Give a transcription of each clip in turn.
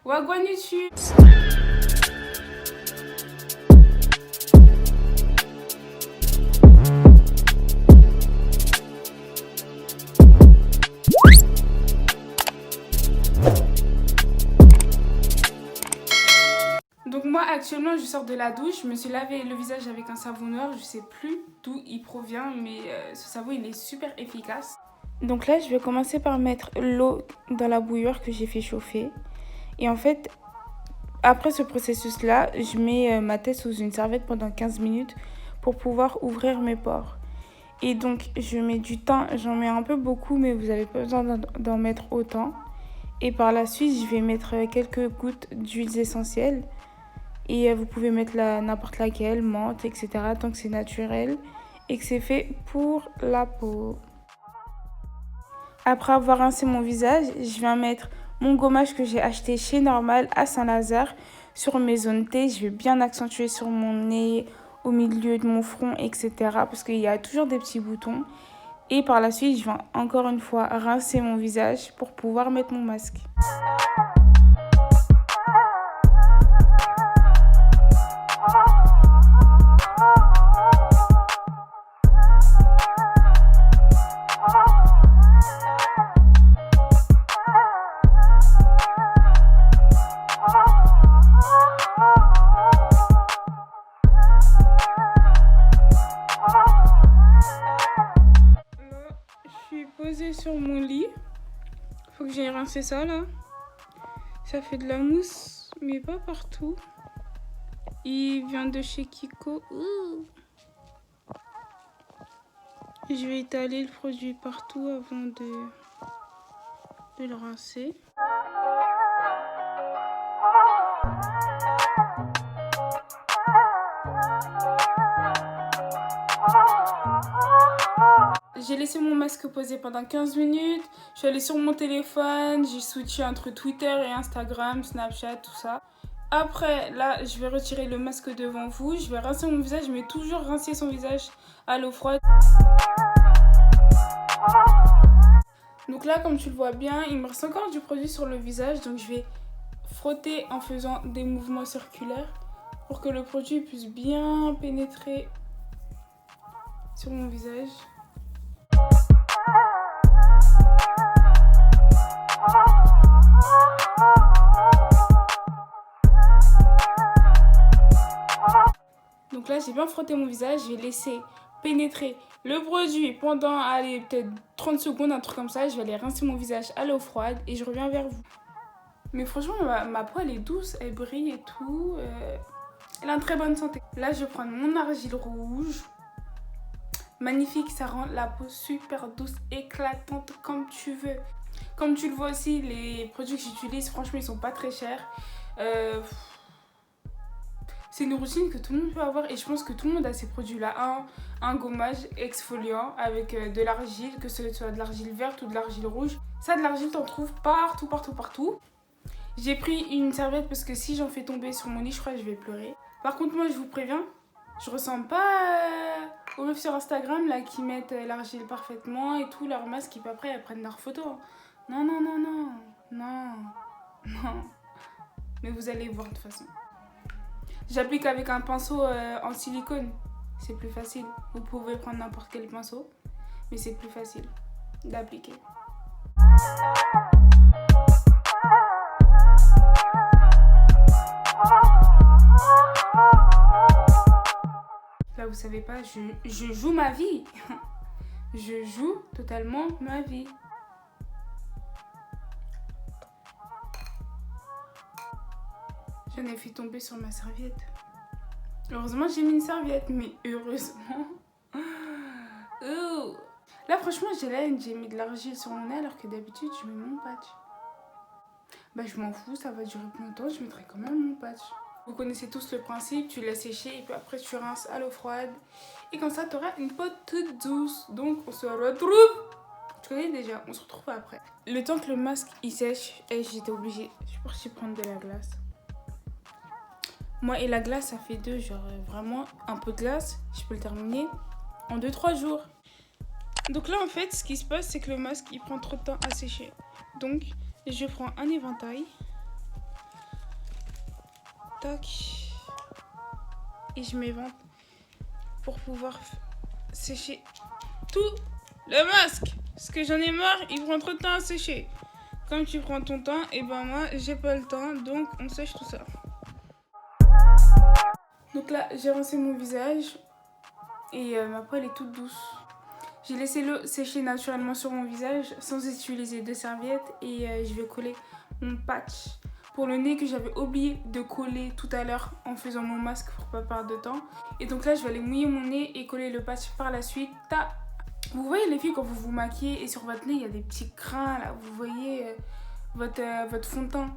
Wagwan YouTube. Donc moi actuellement je sors de la douche, je me suis lavé le visage avec un savon noir, je sais plus d'où il provient mais ce savon il est super efficace. Donc là je vais commencer par mettre l'eau dans la bouilloire que j'ai fait chauffer. Et en fait après ce processus là je mets ma tête sous une serviette pendant 15 minutes pour pouvoir ouvrir mes pores. Et donc je mets du thym, j'en mets un peu beaucoup mais vous n'avez pas besoin d'en mettre autant. Et par la suite je vais mettre quelques gouttes d'huiles essentielles. Et vous pouvez mettre n'importe laquelle, menthe, etc. tant que c'est naturel et que c'est fait pour la peau. Après avoir rincé mon visage, je viens mettre mon gommage que j'ai acheté chez Normal à Saint-Lazare sur mes zones T. Je vais bien accentuer sur mon nez, au milieu de mon front, etc. parce qu'il y a toujours des petits boutons. Et par la suite, je viens encore une fois rincer mon visage pour pouvoir mettre mon masque. Posée sur mon lit. Faut que j'aille rincer ça là. Ça fait de la mousse, mais pas partout. Il vient de chez Kiko. Ouh. Je vais étaler le produit partout avant de le rincer. J'ai laissé mon masque posé pendant 15 minutes. Je suis allée sur mon téléphone. J'ai switché entre Twitter et Instagram, Snapchat, tout ça. Après, là, je vais retirer le masque devant vous. Je vais rincer mon visage, mais toujours rincer son visage à l'eau froide. Donc là, comme tu le vois bien, il me reste encore du produit sur le visage. Donc je vais frotter en faisant des mouvements circulaires pour que le produit puisse bien pénétrer sur mon visage. Donc là, j'ai bien frotté mon visage, je vais laisser pénétrer le produit pendant, allez, peut-être 30 secondes, un truc comme ça. Je vais aller rincer mon visage à l'eau froide et je reviens vers vous. Mais franchement, ma peau, elle est douce, elle brille et tout. Elle a une très bonne santé. Là, je vais prendre mon argile rouge. Magnifique, ça rend la peau super douce, éclatante, comme tu veux. Comme tu le vois aussi, les produits que j'utilise, franchement, ils sont pas très chers. C'est une routine que tout le monde peut avoir et je pense que tout le monde a ces produits-là. Un gommage exfoliant avec de l'argile, que ce soit de l'argile verte ou de l'argile rouge. Ça, de l'argile, t'en trouves partout, partout, partout. J'ai pris une serviette parce que si j'en fais tomber sur mon lit, je crois que je vais pleurer. Par contre, moi, je vous préviens, je ressemble pas aux meufs sur Instagram là qui mettent l'argile parfaitement et tout, leur masque, et puis après, elles prennent leurs photos. Non, non, non, non, non, non. Mais vous allez voir de toute façon. J'applique avec un pinceau en silicone, c'est plus facile. Vous pouvez prendre n'importe quel pinceau, mais c'est plus facile d'appliquer. Là, vous savez pas, je joue ma vie. Je joue totalement ma vie. J'en ai fait tomber sur ma serviette. Heureusement, j'ai mis une serviette, mais heureusement. Oh. Là, franchement, j'ai mis de l'argile sur mon nez alors que d'habitude, je mets mon patch. Bah, je m'en fous, ça va durer plus longtemps, je mettrai quand même mon patch. Vous connaissez tous le principe, tu laisses sécher et puis après, tu rinces à l'eau froide. Et comme ça, tu auras une peau toute douce. Donc, on se retrouve. Tu connais déjà, on se retrouve après. Le temps que le masque il sèche, j'étais obligée. Je suis partie prendre de la glace. Moi et la glace, ça fait deux. Genre vraiment un peu de glace, je peux le terminer en 2-3 jours. Donc là, en fait, ce qui se passe, c'est que le masque, il prend trop de temps à sécher. Donc, je prends un éventail Tac. Et je m'évente pour pouvoir sécher tout le masque. Parce que j'en ai marre, il prend trop de temps à sécher. Comme tu prends ton temps, et ben moi j'ai pas le temps, donc on sèche tout ça. Donc là j'ai rincé mon visage et ma peau elle est toute douce. J'ai laissé l'eau sécher naturellement sur mon visage sans utiliser de serviette et je vais coller mon patch pour le nez que j'avais oublié de coller tout à l'heure en faisant mon masque pour pas perdre de temps. Et donc là je vais aller mouiller mon nez et coller le patch par la suite. Vous voyez les filles quand vous vous maquillez et sur votre nez il y a des petits crins là, vous voyez votre fond de teint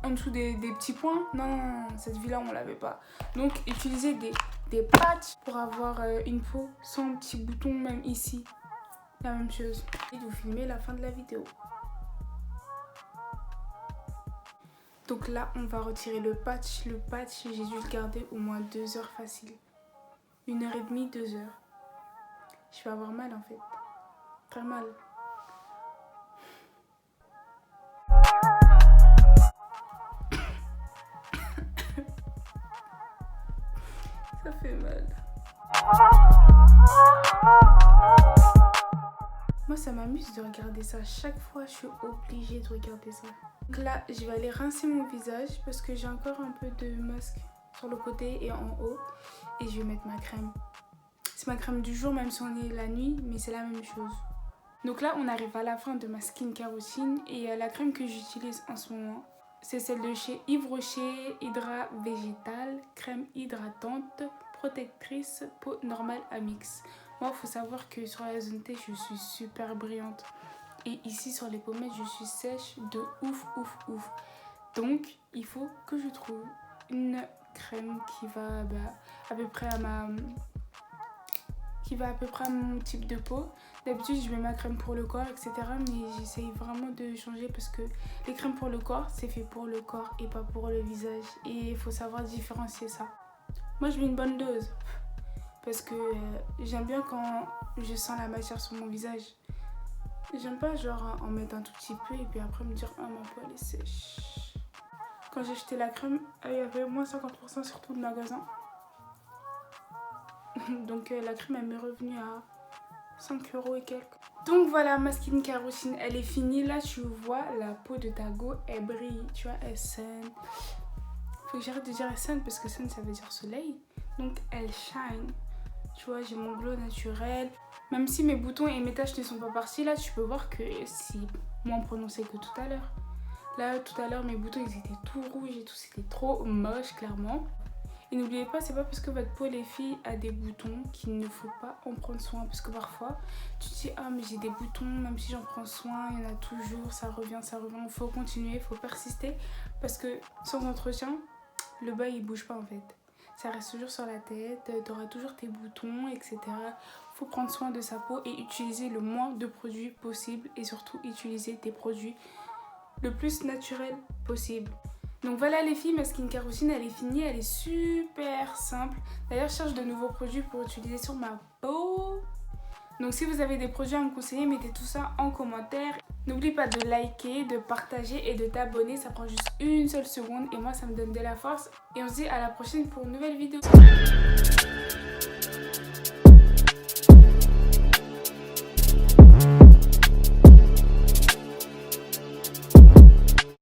en dessous des petits points. Non, cette vie là on l'avait pas. Donc utilisez des patchs pour avoir une peau sans petits boutons, même ici. La même chose. Et de vous filmer la fin de la vidéo. Donc là on va retirer le patch. Le patch j'ai dû le garder au moins 2 heures facile. 1h30, 2 heures. Je vais avoir mal en fait. Très mal. Ça fait mal. Moi ça m'amuse de regarder ça. Chaque fois je suis obligée de regarder ça. Donc là je vais aller rincer mon visage parce que j'ai encore un peu de masque sur le côté et en haut. Et je vais mettre ma crème. C'est ma crème du jour même si on est la nuit, mais c'est la même chose. Donc là on arrive à la fin de ma skincare routine et la crème que j'utilise en ce moment, c'est celle de chez Yves Rocher, Hydra Végétal, crème hydratante, protectrice, peau normale à mix. Moi il faut savoir que sur la zone T je suis super brillante et ici sur les pommettes je suis sèche de ouf. Donc il faut que je trouve une crème qui va à peu près à mon type de peau. D'habitude je mets ma crème pour le corps etc, mais j'essaye vraiment de changer parce que les crèmes pour le corps c'est fait pour le corps et pas pour le visage et il faut savoir différencier ça. Moi je mets une bonne dose parce que j'aime bien quand je sens la matière sur mon visage. J'aime pas genre en mettre un tout petit peu et puis après me dire ah ma peau elle est sèche. Quand j'ai acheté la crème il y avait au moins 50% sur tout le magasin. Donc la crème elle m'est revenue à 5 € et quelques. Donc voilà, ma skincare routine elle est finie. Là tu vois la peau de ta go elle brille, tu vois, elle sonne. Faut que j'arrête de dire elle sonne parce que sonne ça veut dire soleil. Donc elle shine. Tu vois, j'ai mon glow naturel. Même si mes boutons et mes taches ne sont pas partis, là tu peux voir que c'est moins prononcé que tout à l'heure. Là tout à l'heure mes boutons ils étaient tout rouges et tout, c'était trop moche clairement. Et n'oubliez pas, c'est pas parce que votre peau les filles a des boutons qu'il ne faut pas en prendre soin. Parce que parfois tu te dis ah mais j'ai des boutons, même si j'en prends soin, il y en a toujours, ça revient. Il faut continuer, il faut persister. Parce que sans entretien, le bas il bouge pas en fait. Ça reste toujours sur la tête, tu auras toujours tes boutons, etc. Faut prendre soin de sa peau et utiliser le moins de produits possible. Et surtout utiliser des produits le plus naturels possible. Donc voilà les filles, ma skincare routine elle est finie, elle est super simple. D'ailleurs je cherche de nouveaux produits pour utiliser sur ma peau. Donc si vous avez des produits à me conseiller, mettez tout ça en commentaire. N'oublie pas de liker, de partager et de t'abonner, ça prend juste une seule seconde et moi ça me donne de la force. Et on se dit à la prochaine pour une nouvelle vidéo.